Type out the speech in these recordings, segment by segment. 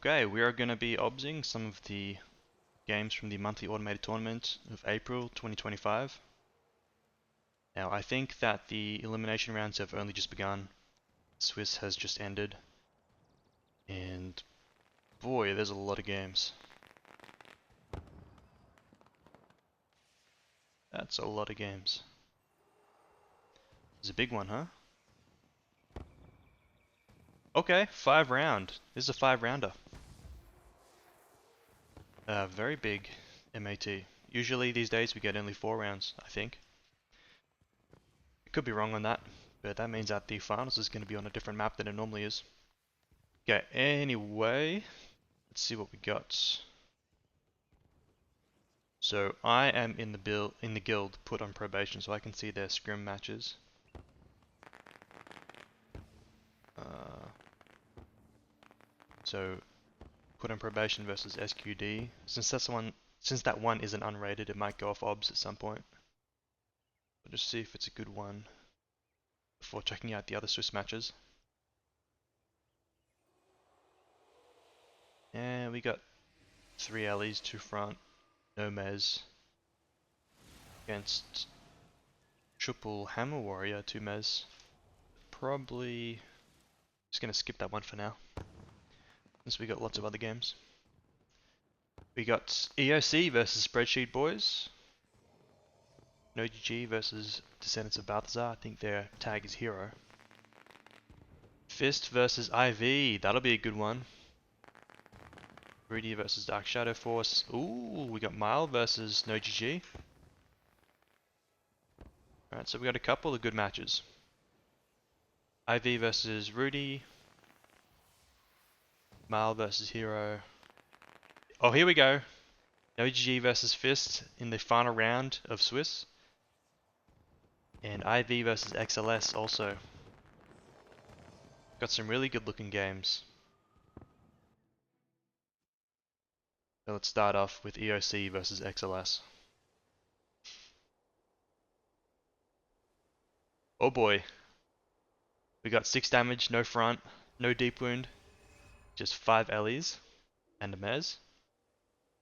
Okay, we are going to be obsing some of the games from the monthly automated tournament of April 2025. Now, I think that the elimination rounds have only just begun. Swiss has just ended. And boy, there's a lot of games. That's a lot of games. It's a big one, huh? Okay, 5 round. This is a 5 rounder. Very big MAT. Usually these days we get only 4 rounds, I think. I could be wrong on that, but that means that the finals is going to be on a different map than it normally is. Okay, anyway, let's see what we got. So I am in the guild put on probation, so I can see their scrim matches. So put on probation versus SQD. Since that one isn't unrated, it might go off obs at some point. We'll just see if it's a good one before checking out the other Swiss matches. And we got 3 Ellies, 2 front, no Mez. Against triple Hammer Warrior, 2 Mez. Probably just gonna skip that one for now, since we got lots of other games. We got EOC versus Spreadsheet Boys. No GG versus Descendants of Balthazar. I think their tag is Hero. Fist versus IV. That'll be a good one. Rudy versus Dark Shadow Force. Ooh, we got Mile versus No GG. Alright, so we got a couple of good matches. IV versus Rudy. Mile versus Hero. Oh, here we go. No GG versus Fist in the final round of Swiss. And IV versus XLS also. Got some really good looking games. So let's start off with EOC versus XLS. Oh boy. We got 6 damage, no front, no deep wound. Just 5 Ellies and a Mez.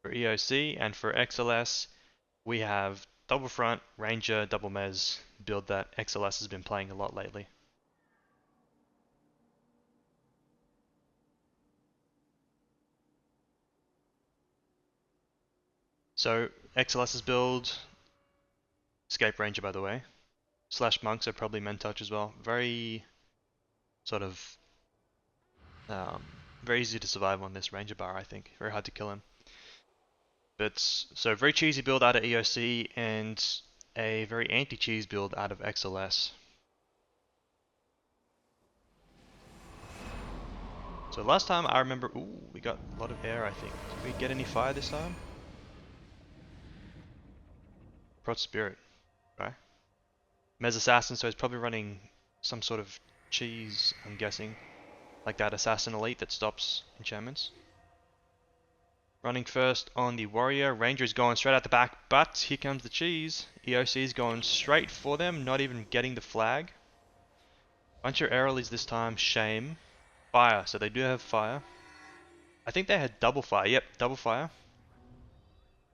For EOC and for XLS, we have double front, Ranger, double Mez, build that XLS has been playing a lot lately. So XLS's build, Escape Ranger by the way, slash monks are probably Mentouch as well. Very sort of very easy to survive on this Ranger bar, I think. Very hard to kill him. But so very cheesy build out of EOC and a very anti-cheese build out of XLS. So last time I remember, ooh, we got a lot of air I think. Did we get any fire this time? Prot Spirit, right? Mez Assassin, so he's probably running some sort of cheese, I'm guessing. Like that Assassin Elite that stops enchantments. Running first on the Warrior. Ranger's going straight out the back, but here comes the cheese. EOC's going straight for them, not even getting the flag. Bunch of Aerialies this time, shame. Fire, so they do have fire. I think they had double fire, yep, double fire.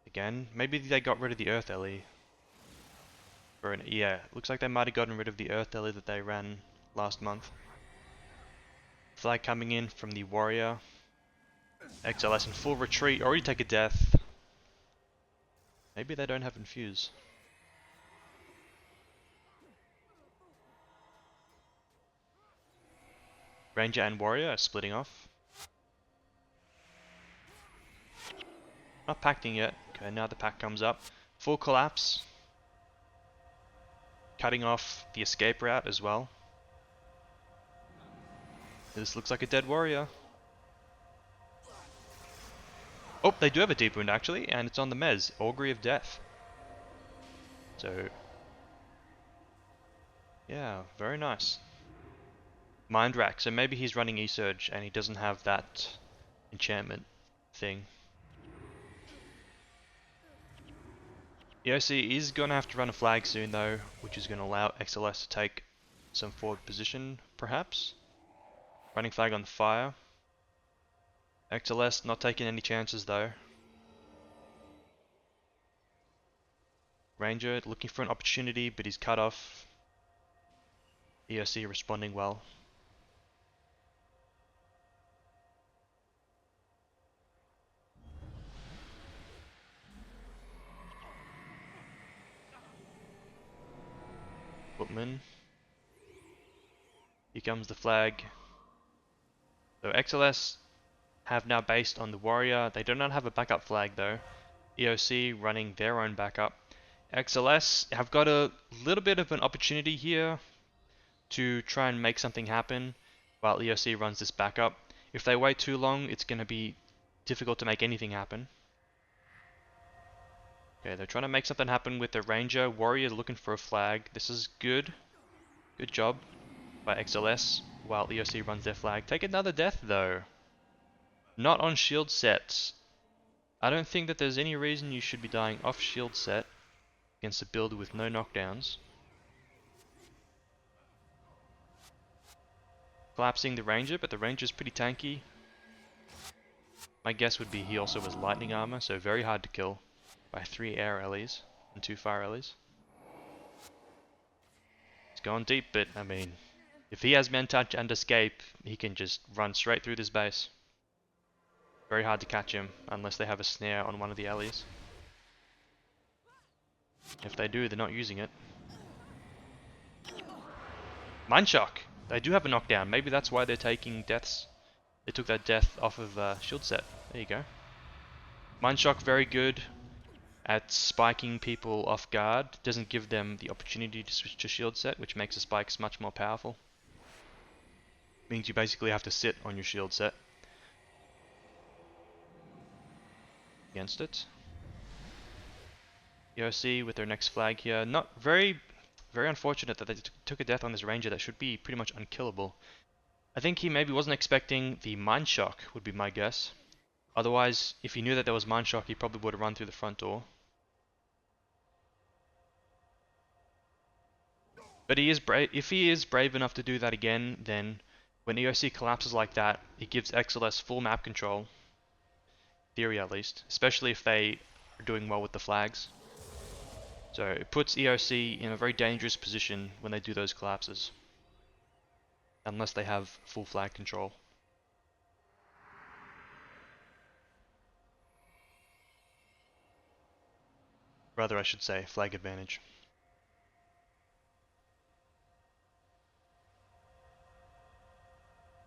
Again, maybe they got rid of the Earth Ellie. Yeah, looks like they might have gotten rid of the Earth Ellie that they ran last month. Flag coming in from the Warrior. XLS in full retreat, already take a death. Maybe they don't have Infuse. Ranger and Warrior are splitting off. Not packing yet. Okay, now the pack comes up. Full collapse. Cutting off the escape route as well. This looks like a dead Warrior. Oh, they do have a deep wound actually, and it's on the Mez. Augury of Death. So, yeah, very nice. Mind Rack, so maybe he's running E-Surge and he doesn't have that enchantment thing. EOC is going to have to run a flag soon though, which is going to allow XLS to take some forward position, perhaps. Running flag on the fire. XLS not taking any chances though. Ranger looking for an opportunity, but he's cut off. EOC responding well. Footman. Here comes the flag. So XLS have now based on the warrior. They do not have a backup flag though. EOC running their own backup. XLS have got a little bit of an opportunity here to try and make something happen while EOC runs this backup. If they wait too long, it's going to be difficult to make anything happen. Okay, they're trying to make something happen with the Ranger. Warrior looking for a flag. This is good. Good job by XLS while EOC runs their flag. Take another death though. Not on shield sets. I don't think that there's any reason you should be dying off shield set against a build with no knockdowns. Collapsing the Ranger, but the Ranger's pretty tanky. My guess would be he also has lightning armor, so very hard to kill by 3 air allies and 2 fire allies. He's going deep, but I mean, if he has men touch and escape, he can just run straight through this base. Very hard to catch him unless they have a snare on one of the allies. If they do, they're not using it. Mind Shock! They do have a knockdown. Maybe that's why they're taking deaths. They took that death off of shield set. There you go. Mind Shock very good at spiking people off guard. Doesn't give them the opportunity to switch to shield set, which makes the spikes much more powerful. Means you basically have to sit on your shield set against it. EOC with their next flag here. Not very unfortunate that they took a death on this Ranger that should be pretty much unkillable. I think he maybe wasn't expecting the Mind Shock, would be my guess. Otherwise, if he knew that there was Mind Shock, he probably would have run through the front door. But he is brave. If he is brave enough to do that again, then when EOC collapses like that, it gives XLS full map control. Theory at least. Especially if they are doing well with the flags. So it puts EOC in a very dangerous position when they do those collapses. Unless they have full flag control. Rather, I should say, flag advantage.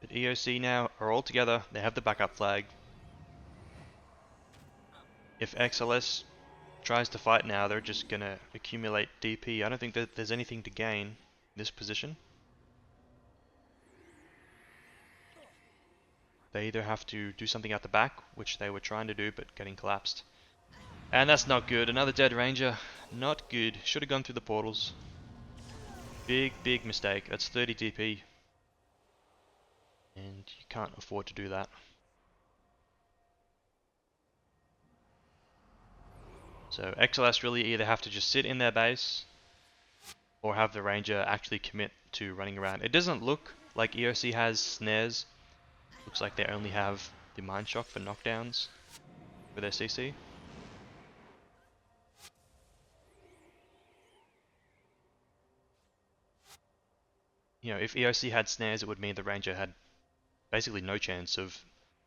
But EOC now are all together, they have the backup flag. If XLS tries to fight now, they're just gonna accumulate DP. I don't think that there's anything to gain in this position. They either have to do something out the back, which they were trying to do, but getting collapsed. And that's not good. Another dead Ranger. Not good. Should have gone through the portals. Big mistake. That's 30 DP. And you can't afford to do that. So XLS really either have to just sit in their base or have the Ranger actually commit to running around. It doesn't look like EOC has snares. Looks like they only have the Mind Shock for knockdowns for their CC. You know, if EOC had snares, it would mean the Ranger had basically no chance of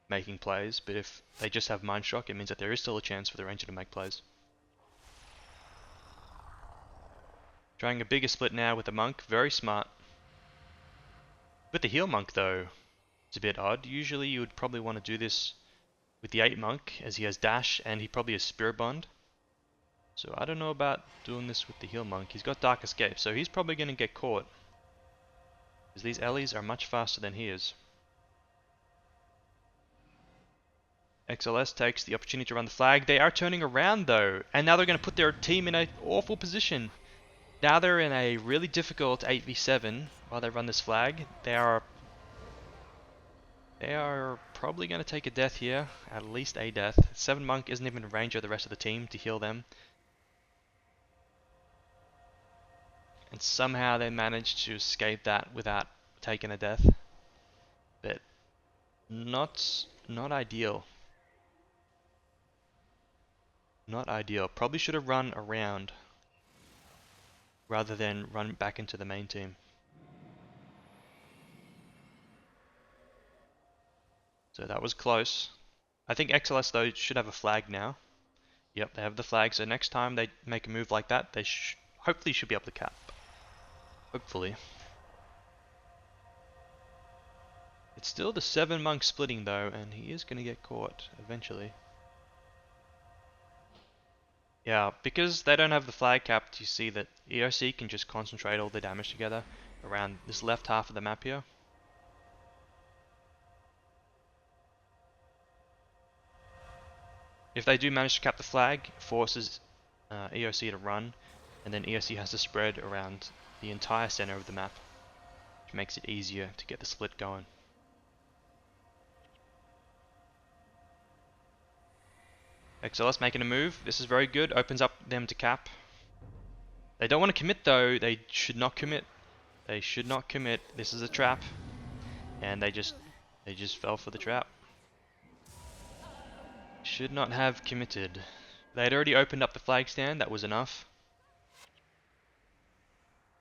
making plays, but if they just have Mind Shock, it means that there is still a chance for the Ranger to make plays. Trying a bigger split now with the Monk, very smart. With the Heal Monk though, it's a bit odd. Usually you would probably want to do this with the 8 Monk, as he has Dash and he probably has Spirit Bond. So I don't know about doing this with the Heal Monk. He's got Dark Escape, so he's probably going to get caught. Because these Ellies are much faster than he is. XLS takes the opportunity to run the flag. They are turning around though, and now they're going to put their team in an awful position. Now they're in a really difficult 8v7 while they run this flag. They are probably going to take a death here, at least a death. 7 Monk isn't even in range of the rest of the team to heal them. And somehow they managed to escape that without taking a death. But not not ideal. Not ideal. Probably should have run around rather than run back into the main team. So that was close. I think XLS though should have a flag now. Yep, they have the flag, so next time they make a move like that, they hopefully should be able to cap. Hopefully. It's still the 7 monk splitting though, and he is going to get caught eventually. Yeah, because they don't have the flag capped, you see that EOC can just concentrate all the damage together around this left half of the map here. If they do manage to cap the flag, it forces EOC to run, and then EOC has to spread around the entire center of the map, which makes it easier to get the split going. XLS making a move. This is very good. Opens up them to cap. They don't want to commit though. They should not commit. They should not commit. This is a trap. And they just fell for the trap. Should not have committed. They had already opened up the flag stand. That was enough.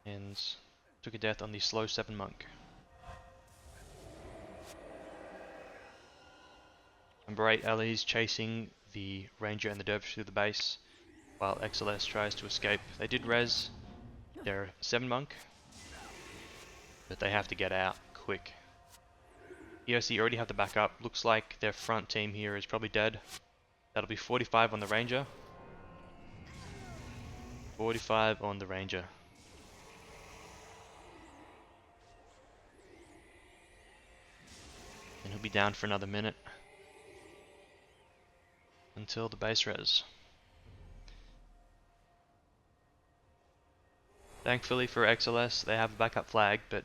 And took a death on the slow 7 monk. Number 8 Ellie's chasing the ranger and the dervish through the base, while XLS tries to escape. They did res their 7 monk, but they have to get out quick. EOC already have the backup. Looks like their front team here is probably dead. That'll be 45 on the ranger. 45 on the ranger. And he'll be down for another minute until the base res. Thankfully for XLS, they have a backup flag, but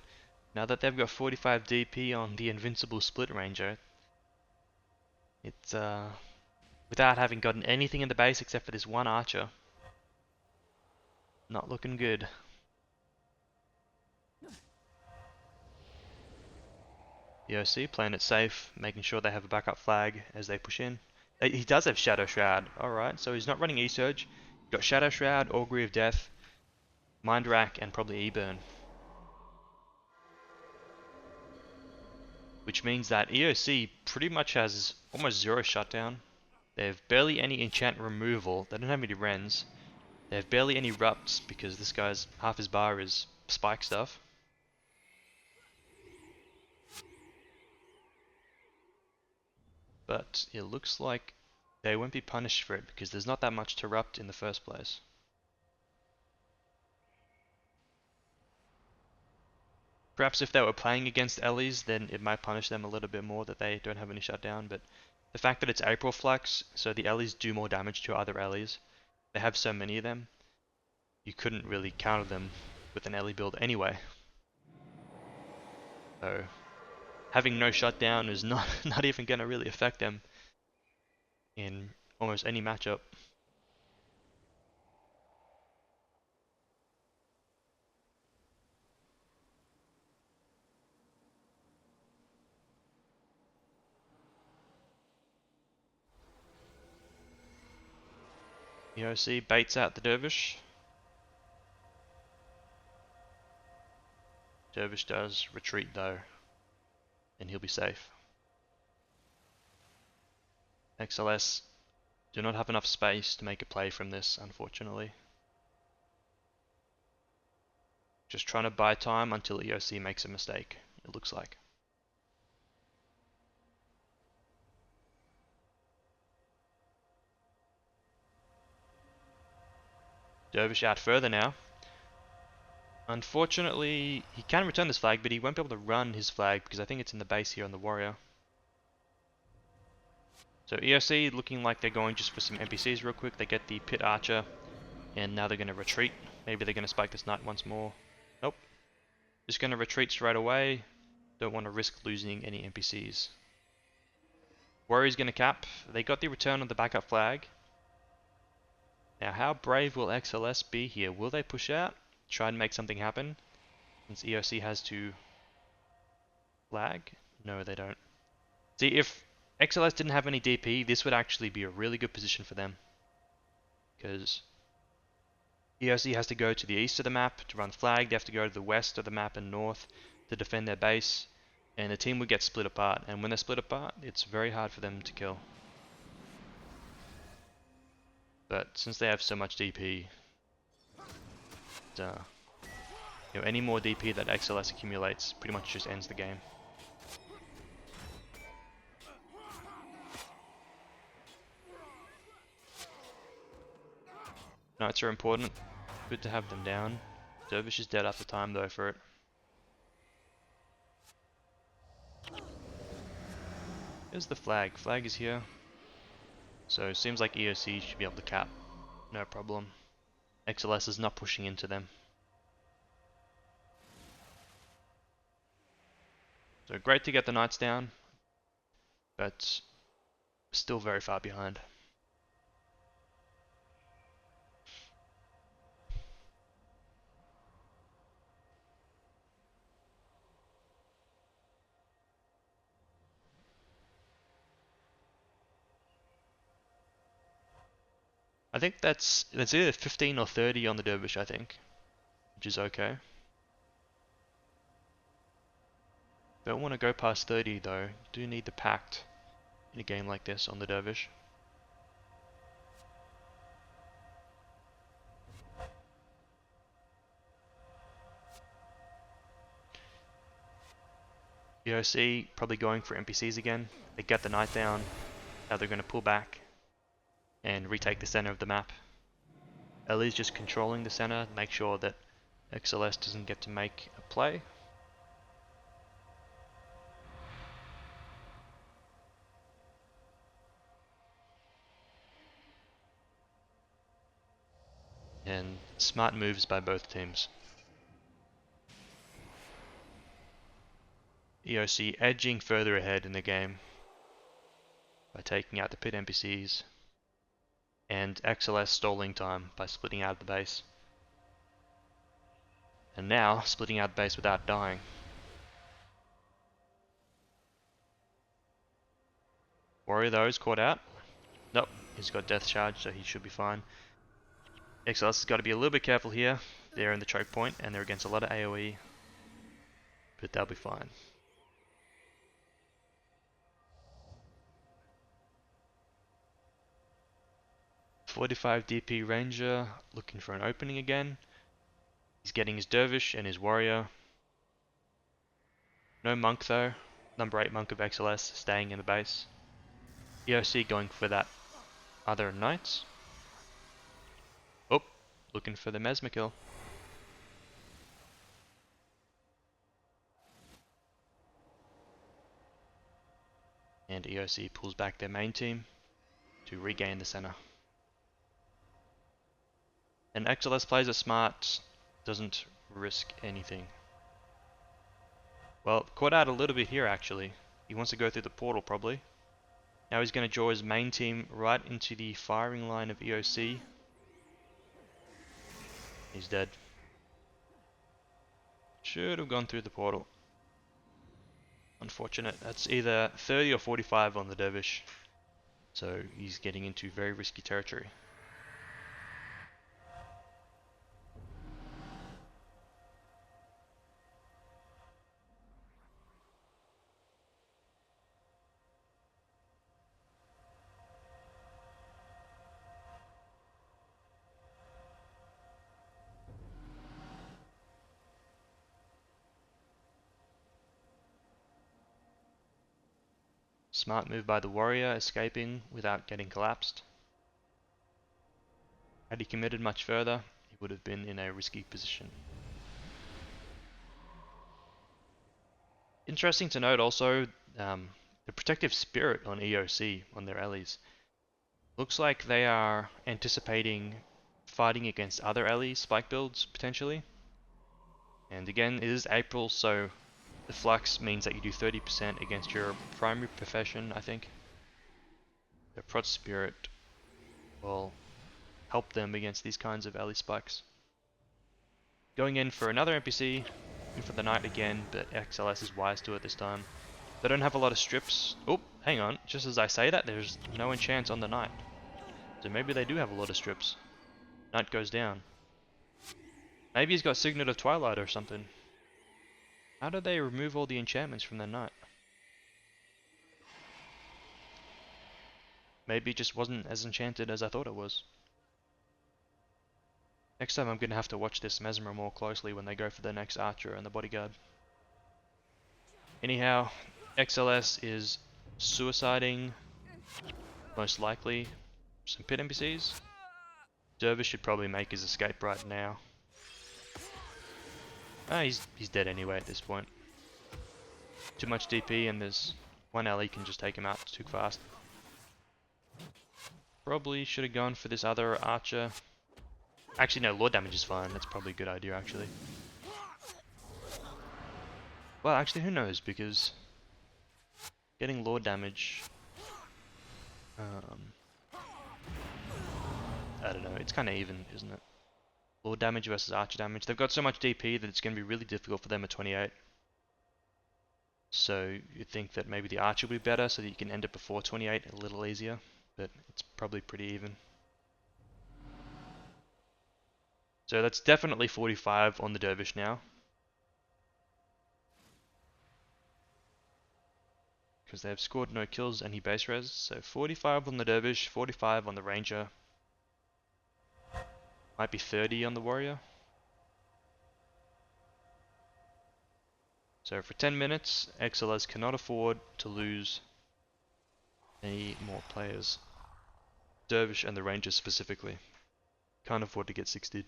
now that they've got 45 DP on the invincible split ranger, it's without having gotten anything in the base except for this one archer, not looking good. EOC playing it safe, making sure they have a backup flag as they push in. He does have Shadow Shroud, alright, so he's not running E-Surge. Got Shadow Shroud, Augury of Death, Mind Rack, and probably E-Burn. Which means that EOC pretty much has almost zero shutdown. They have barely any enchant removal, they don't have any rens. They have barely any rupts because this guy's half his bar is spike stuff. But it looks like they won't be punished for it because there's not that much to rupt in the first place. Perhaps if they were playing against Ellie's, then it might punish them a little bit more that they don't have any shutdown, but the fact that it's April Flux, so the Ellie's do more damage to other Ellie's, they have so many of them, you couldn't really counter them with an Ellie build anyway. So having no shutdown is not even going to really affect them in almost any matchup. EOC baits out the dervish. Dervish does retreat though, and he'll be safe. XLS do not have enough space to make a play from this, unfortunately. Just trying to buy time until EOC makes a mistake, it looks like. Dervish out further now. Unfortunately, he can return this flag, but he won't be able to run his flag because I think it's in the base here on the warrior. So EOC looking like they're going just for some NPCs real quick. They get the pit archer, and now they're going to retreat. Maybe they're going to spike this knight once more. Nope. Just going to retreat straight away. Don't want to risk losing any NPCs. Warrior's going to cap. They got the return on the backup flag. Now how brave will XLS be here? Will they push out? Try and make something happen? Since EOC has to flag? No, they don't. See, if XLS didn't have any DP, this would actually be a really good position for them. Because EOC has to go to the east of the map to run flag, they have to go to the west of the map and north to defend their base, and the team would get split apart, and when they're split apart, it's very hard for them to kill. But since they have so much DP, any more DP that XLS accumulates pretty much just ends the game. Knights are important. Good to have them down. Dervish is dead after time though for it. Here's the flag. Flag is here. So it seems like EOC should be able to cap. No problem. XLS is not pushing into them. So great to get the Knights down, but still very far behind. I think that's either 15 or 30 on the Dervish, I think, which is okay. Don't want to go past 30 though. Do need the Pact in a game like this on the Dervish. EOC probably going for NPCs again. They get the Knight down. Now they're going to pull back and retake the center of the map. Ellie's just controlling the center, make sure that XLS doesn't get to make a play. And smart moves by both teams. EOC edging further ahead in the game by taking out the pit NPCs, and XLS stalling time by splitting out the base. And now splitting out the base without dying. Warrior though is caught out. Nope, he's got death charge, so he should be fine. XLS has got to be a little bit careful here. They're in the choke point and they're against a lot of AoE, but they'll be fine. .45 DP Ranger looking for an opening again. He's getting his Dervish and his Warrior. No Monk though. Number 8 Monk of XLS staying in the base. EOC going for that other Knight. Oh, looking for the Mesmer kill. And EOC pulls back their main team to regain the center. And XLS plays it smart, doesn't risk anything. Well, caught out a little bit here actually. He wants to go through the portal probably. Now he's going to draw his main team right into the firing line of EOC. He's dead. Should have gone through the portal. Unfortunate. That's either 30 or 45 on the Dervish. So he's getting into very risky territory. Smart move by the Warrior, escaping without getting collapsed. Had he committed much further, he would have been in a risky position. Interesting to note also, the Protective Spirit on EOC, on their allies. Looks like they are anticipating fighting against other allies spike builds, potentially. And again, it is April, so the flux means that you do 30% against your primary profession, I think. The Prot Spirit will help them against these kinds of ally spikes. Going in for another NPC, in for the Knight again, but XLS is wise to it this time. They don't have a lot of strips. Oh, hang on. Just as I say that, there's no enchants on the knight. So maybe they do have a lot of strips. Knight goes down. Maybe he's got Signet of Twilight or something. How do they remove all the enchantments from their knight? Maybe it just wasn't as enchanted as I thought it was. Next time I'm going to have to watch this Mesmer more closely when they go for the next archer and the bodyguard. Anyhow, XLS is suiciding, most likely. Some pit NPCs. Dervish should probably make his escape right now. Ah, he's dead anyway at this point. Too much DP and there's one LE can just take him out too fast. Probably should have gone for this other archer. Actually no, Lord damage is fine. That's probably a good idea actually. Well, actually, who knows, because getting Lord damage, I don't know, it's kind of even, isn't it? Lord damage versus archer damage. They've got so much DP that it's going to be really difficult for them at 28. So you'd think that maybe the archer will be better so that you can end it before 28 a little easier, but it's probably pretty even. So that's definitely 45 on the Dervish now. Because they've scored no kills and he base res. So 45 on the Dervish, 45 on the Ranger. Might be 30 on the Warrior. So for 10 minutes, XLS cannot afford to lose any more players. Dervish and the Ranger specifically. Can't afford to get 60'd.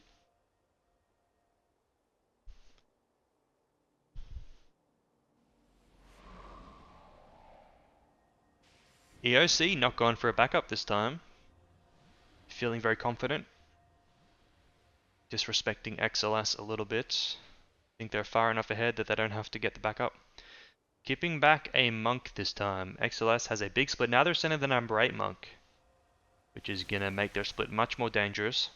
EOC not going for a backup this time. Feeling very confident. Disrespecting XLS a little bit. Think they're far enough ahead that they don't have to get the backup. Keeping back a monk this time. XLS has a big split. Now they're sending the number 8 monk, which is going to make their split much more dangerous.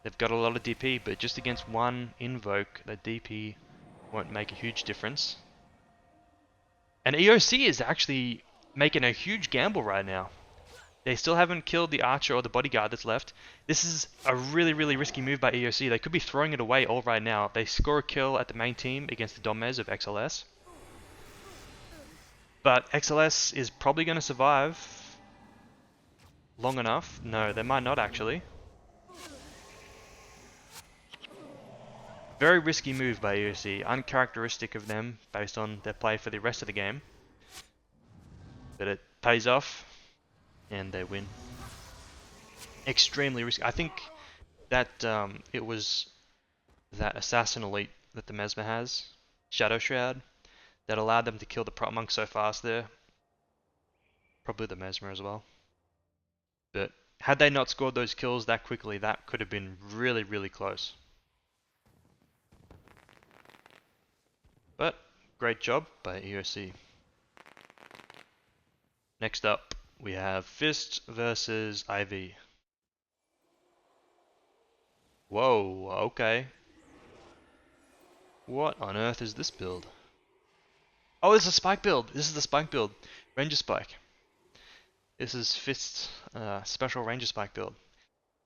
They've got a lot of DP, but just against one invoke, that DP won't make a huge difference. And EOC is actually making a huge gamble right now. They still haven't killed the archer or the bodyguard that's left. This is a really, really risky move by EOC. They could be throwing it away all right now. They score a kill at the main team against the Domez of XLS. But XLS is probably going to survive long enough. No, they might not actually. Very risky move by EOC. Uncharacteristic of them based on their play for the rest of the game. But it pays off. And they win. Extremely risky. I think that it was that Assassin Elite that the Mesmer has, Shadow Shroud, that allowed them to kill the Prop Monk so fast there. Probably the Mesmer as well. But had they not scored those kills that quickly, that could have been really, really close. But great job by EOC. Next up, we have Fist versus IV. Whoa, okay. What on earth is this build? Oh, this is a spike build. This is the spike build. Ranger spike. This is Fist's special Ranger spike build.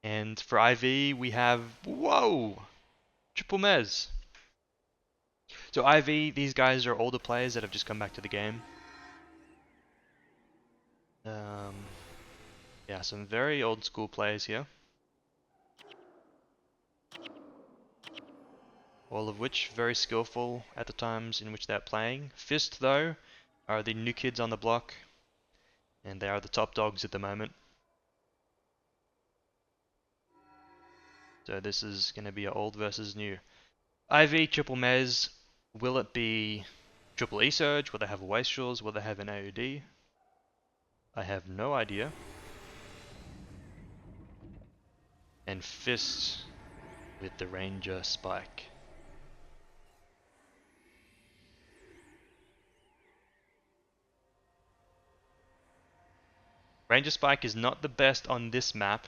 And for IV, we have... Whoa! Triple Mez. So IV, these guys are older players that have just come back to the game. Yeah, some very old school players here. All of which very skillful at the times in which they're playing. Fist, though, are the new kids on the block. And they are the top dogs at the moment. So this is going to be an old versus new. IV, triple Mez. Will it be triple E-Surge? Will they have Wastrels? Will they have an AOD? I have no idea. And Fist with the Ranger Spike. Ranger Spike is not the best on this map.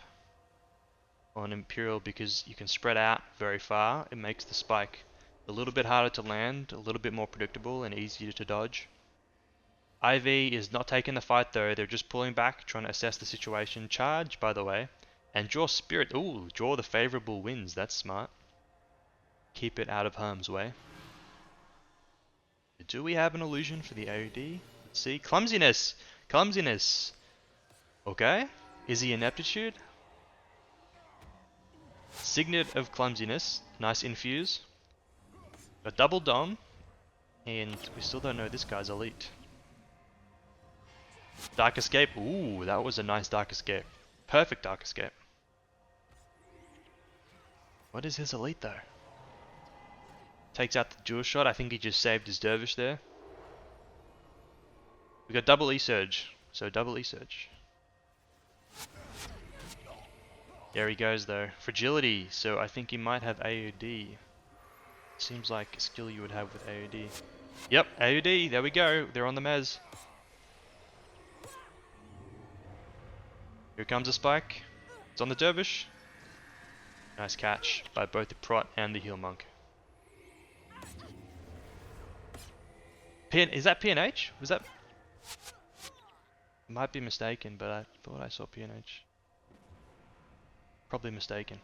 on Imperial because you can spread out very far. It makes the spike a little bit harder to land, a little bit more predictable and easier to dodge. IV is not taking the fight though, they're just pulling back, trying to assess the situation. Charge, by the way, and draw Spirit. Ooh, draw the favorable winds, that's smart. Keep it out of harm's way. Do we have an illusion for the AOD? Let's see. Clumsiness! Clumsiness! Okay. Is he ineptitude? Signet of clumsiness. Nice infuse. A double dom. And we still don't know this guy's elite. Dark Escape. Ooh, that was a nice Dark Escape. Perfect Dark Escape. What is his elite though? Takes out the dual shot. I think he just saved his dervish there. We got double E-Surge. So double E-Surge. There he goes though. Fragility. So I think he might have AOD. Seems like a skill you would have with AOD. Yep, AOD. There we go. They're on the mez. Here comes a spike. It's on the dervish. Nice catch by both the prot and the heal monk. Is that PNH? Was that? Might be mistaken, but I thought I saw PNH. Probably mistaken.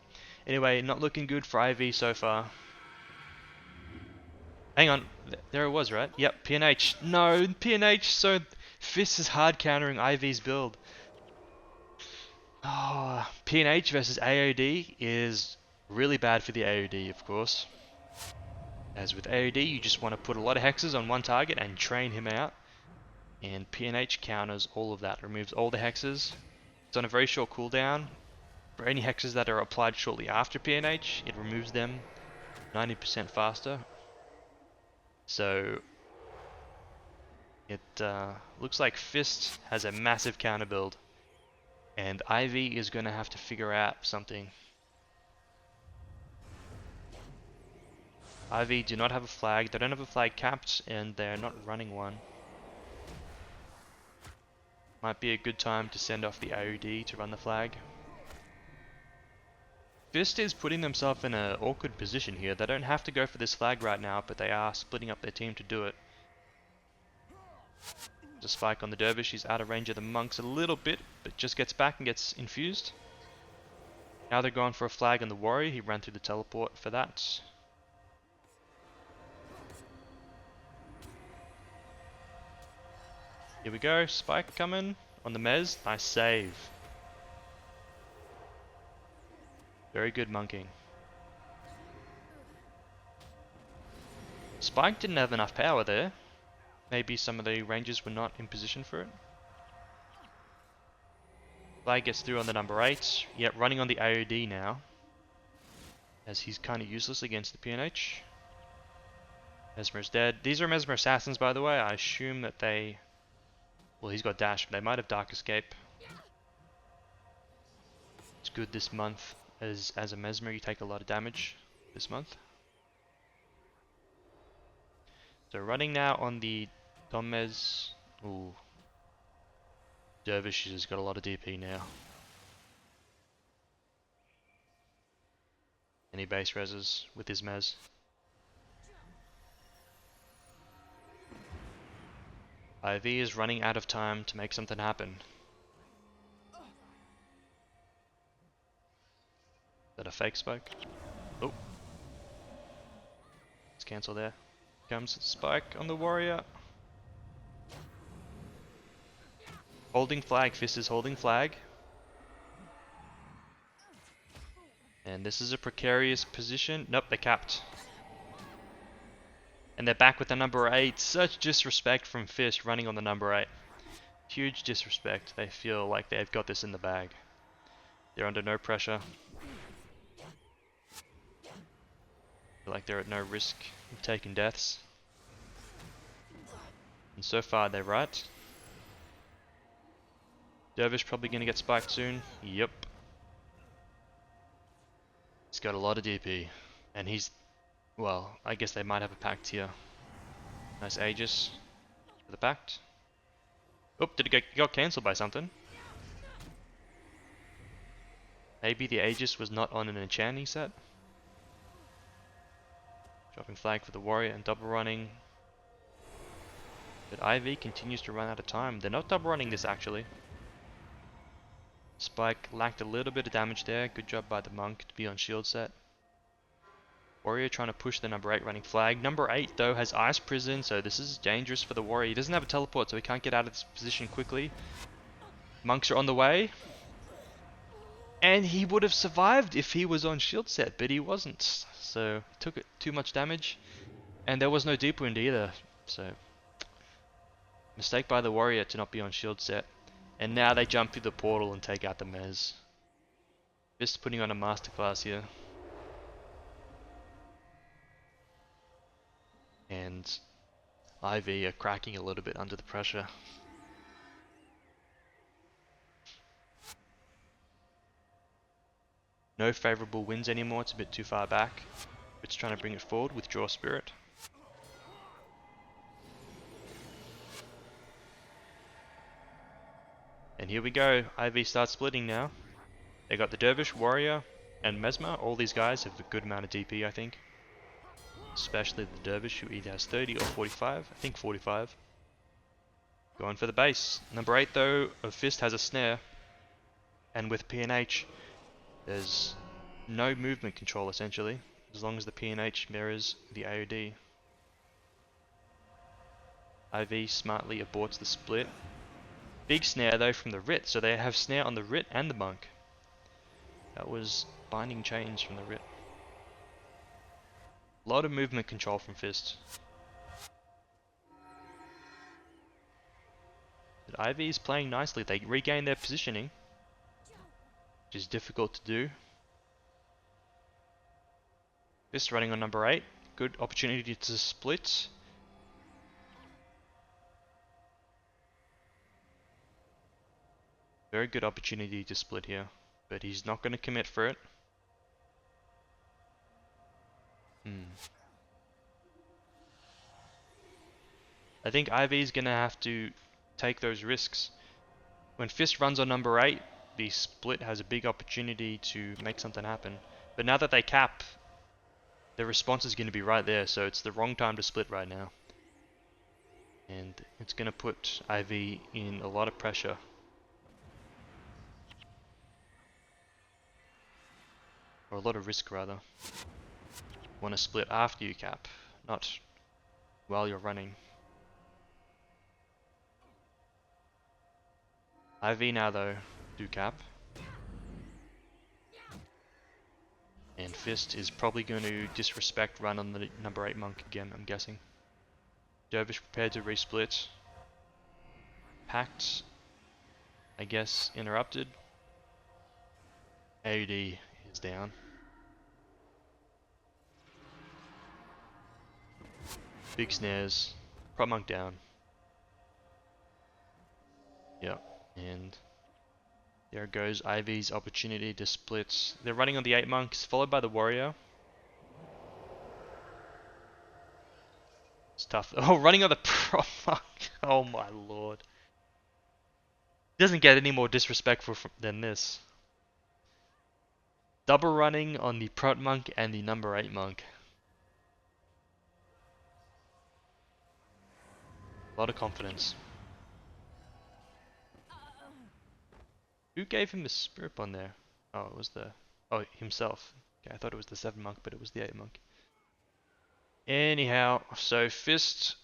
Anyway, not looking good for IV so far. Hang on, there it was, right? Yep, PNH. No, PNH. So Fist is hard countering IV's build. Oh, PNH versus AOD is really bad for the AOD, of course. As with AOD, you just want to put a lot of hexes on one target and train him out. And PNH counters all of that, removes all the hexes. It's on a very short cooldown. For any hexes that are applied shortly after PNH, it removes them 90% faster. So it looks like Fist has a massive counter build. And IV is going to have to figure out something. IV do not have a flag, they don't have a flag capped, and they're not running one. Might be a good time to send off the AOD to run the flag. Fist is putting themselves in an awkward position here. They don't have to go for this flag right now, but they are splitting up their team to do it. There's a spike on the dervish, he's out of range of the monks a little bit, but just gets back and gets infused. Now they're going for a flag on the warrior, he ran through the teleport for that. Here we go, spike coming on the mez, nice save. Very good monking. Spike didn't have enough power there. Maybe some of the rangers were not in position for it. Flag gets through on the number 8. Yep, running on the AOD now. As he's kind of useless against the PNH. Mesmer's dead. These are Mesmer assassins, by the way. I assume that they... Well, he's got dash, but they might have Dark Escape. It's good this month. As a Mesmer, you take a lot of damage this month. So running now on the Dommez. Ooh. Dervish has got a lot of DP now. And he base reses with his Mez. IV is running out of time to make something happen. Is that a fake spike? Oh. Let's cancel there. Comes spike on the warrior. Holding flag, Fist is holding flag. And this is a precarious position. Nope, they're capped. And they're back with the number 8. Such disrespect from Fist running on the number 8. Huge disrespect. They feel like they've got this in the bag. They're under no pressure. Feel like they're at no risk of taking deaths. And so far they're right. Dervish probably gonna get spiked soon. Yep. He's got a lot of DP. And he's... Well, I guess they might have a pact here. Nice Aegis for the pact. Oh, did it got cancelled by something? Maybe the Aegis was not on an enchanting set. Dropping flag for the warrior and double running. But IV continues to run out of time. They're not double running this actually. Spike lacked a little bit of damage there. Good job by the monk to be on shield set. Warrior trying to push the number 8 running flag. Number 8 though has Ice Prison, so this is dangerous for the warrior. He doesn't have a teleport, so he can't get out of this position quickly. Monks are on the way. And he would have survived if he was on shield set, but he wasn't. So he took too much damage. And there was no deep wound either. So mistake by the warrior to not be on shield set. And now they jump through the portal and take out the Mez. Just putting on a masterclass here. And IV are cracking a little bit under the pressure. No favourable wins anymore, it's a bit too far back. It's trying to bring it forward with Draw Spirit. And here we go, IV starts splitting now. They got the Dervish, Warrior, and Mesmer. All these guys have a good amount of DP, I think. Especially the Dervish, who either has 30 or 45. I think 45. Going for the base. Number 8 though, of Fist has a snare. And with PNH, there's no movement control essentially, as long as the PNH mirrors the AOD. IV smartly aborts the split. Big snare though from the Rit, so they have snare on the Rit and the monk. That was binding chains from the Rit. A lot of movement control from Fist. But IV is playing nicely. They regain their positioning, which is difficult to do. Fist running on number 8. Good opportunity to split. Very good opportunity to split here, but he's not going to commit for it. I think IV is going to have to take those risks. When Fist runs on number 8, the split has a big opportunity to make something happen. But now that they cap, the response is going to be right there, so it's the wrong time to split right now. And it's going to put IV in a lot of pressure. Or a lot of risk rather. You want to split after you cap, not while you're running. IV now though, do cap. And Fist is probably going to disrespect run on the number 8 monk again, I'm guessing. Dervish prepared to resplit. Pact, I guess, interrupted. AOD is down. Big snares. Prop monk down. Yep. And there goes IV's opportunity to split. They're running on the 8 monks, followed by the warrior. It's tough. Oh, running on the prop monk. Oh my lord. Doesn't get any more disrespectful than this. Double running on the prot monk and the number 8 monk. A lot of confidence. Who gave him the spirit bond there? Oh, it was the... Oh, himself. Okay, I thought it was the 7 monk, but it was the 8 monk. Anyhow, so Fist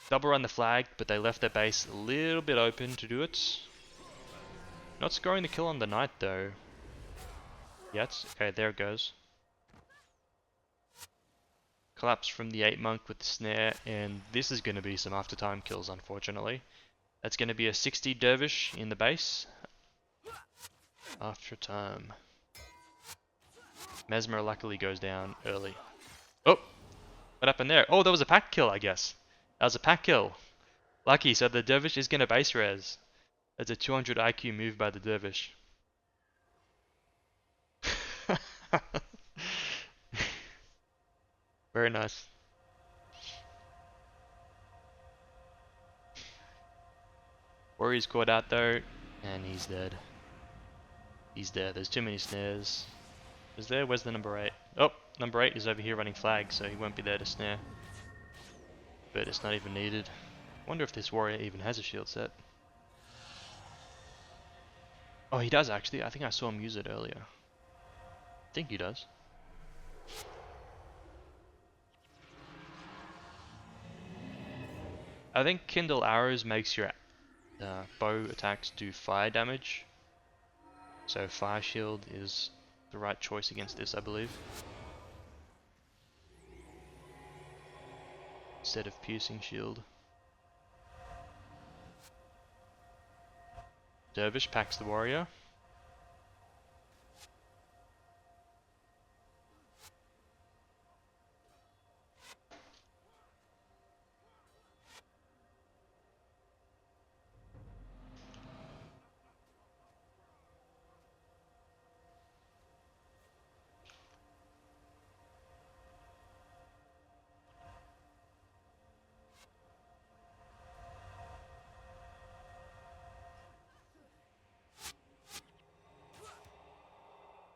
double run the flag, but they left their base a little bit open to do it. Not scoring the kill on the knight though. Yet. Okay, there it goes. Collapse from the 8 monk with the snare, and this is going to be some after time kills unfortunately. That's going to be a 60 dervish in the base. After time. Mesmer luckily goes down early. Oh! What happened there? Oh, that was a pack kill, I guess. That was a pack kill. Lucky, so the dervish is going to base res. That's a 200 IQ move by the dervish. Very nice. Warrior's caught out though, and he's dead. He's there. There's too many snares. Is there? Where's the number 8? Oh, number 8 is over here running flag, so he won't be there to snare. But it's not even needed. Wonder if this warrior even has a shield set. Oh, he does actually. I think I saw him use it earlier. I think he does. I think Kindle Arrows makes your bow attacks do fire damage. So Fire Shield is the right choice against this, I believe. Instead of Piercing Shield. Dervish packs the warrior.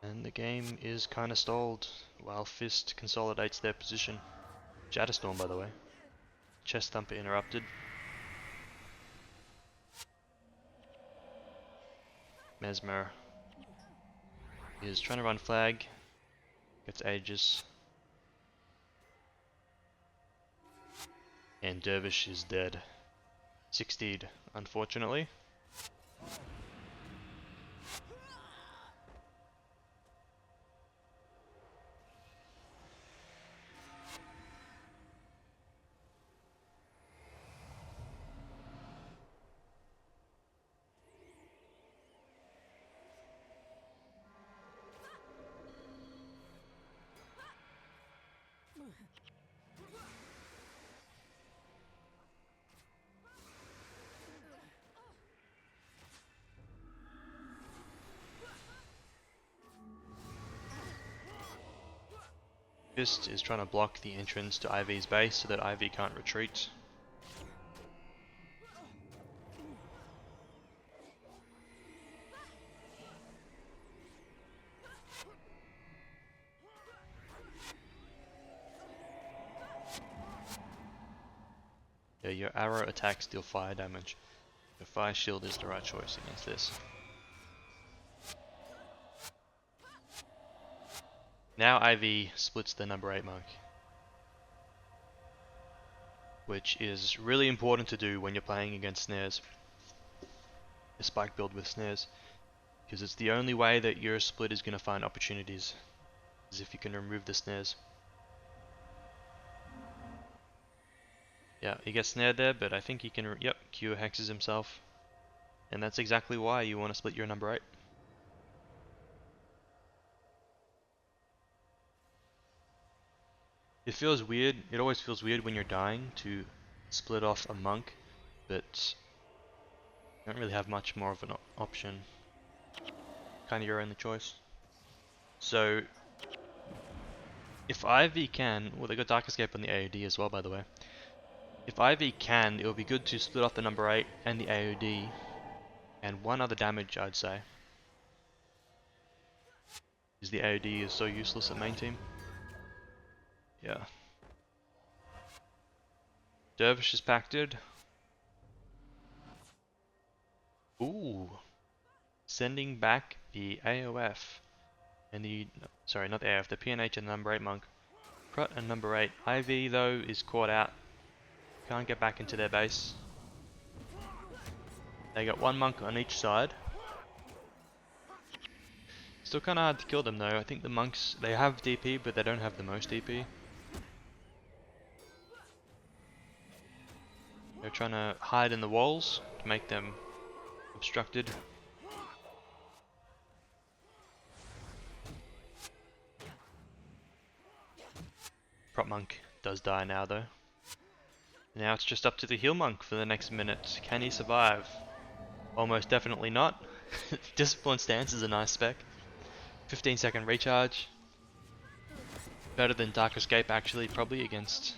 And the game is kinda stalled while Fist consolidates their position. Shatterstorm, by the way. Chest Thumper interrupted. Mesmer is trying to run flag. Gets Aegis. And Dervish is dead. 60'd, unfortunately. Fist is trying to block the entrance to IV's base so that IV can't retreat. Yeah, your arrow attacks deal fire damage. Your Fire Shield is the right choice against this. Now IV splits the number 8 monk. Which is really important to do when you're playing against snares. A spike build with snares. Because it's the only way that your split is going to find opportunities. Is if you can remove the snares. Yeah, he gets snared there, but I think he can, yep, Q hexes himself. And that's exactly why you want to split your number 8. It feels weird, it always feels weird when you're dying to split off a monk, but you don't really have much more of an option. Kind of your only choice. So, if IV can, well they got Dark Escape on the AOD as well by the way. If IV can, it would be good to split off the number 8 and the AOD, and one other damage I'd say. Is the AOD is so useless at main team. Yeah. Dervish is pacted. Ooh. Sending back the AOF. And the, sorry, not the AOF, the PNH and the number 8 monk. Crut and number 8. IV though is caught out. Can't get back into their base. They got one monk on each side. Still kinda hard to kill them though. I think the monks, they have DP but they don't have the most DP. They're trying to hide in the walls to make them obstructed. Prop monk does die now though. Now it's just up to the heal monk for the next minute. Can he survive? Almost definitely not. Discipline stance is a nice spec. 15-second recharge. Better than Dark Escape actually, probably against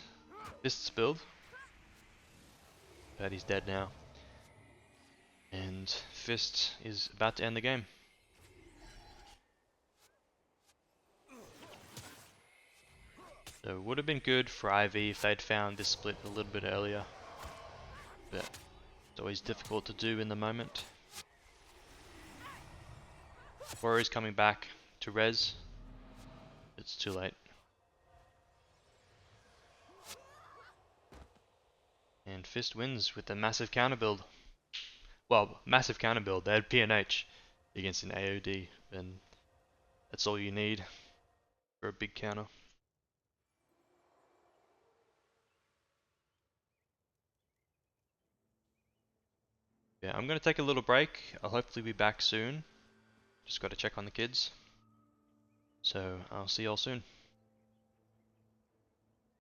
Fist's build. But he's dead now. And Fist is about to end the game. So it would have been good for IV if they'd found this split a little bit earlier. But it's always difficult to do in the moment. Warrior's coming back to res. It's too late. And Fist wins with a massive counter build. Well, massive counter build. They had PNH against an AOD, and that's all you need for a big counter. Yeah, I'm gonna take a little break. I'll hopefully be back soon. Just gotta check on the kids. So I'll see y'all soon.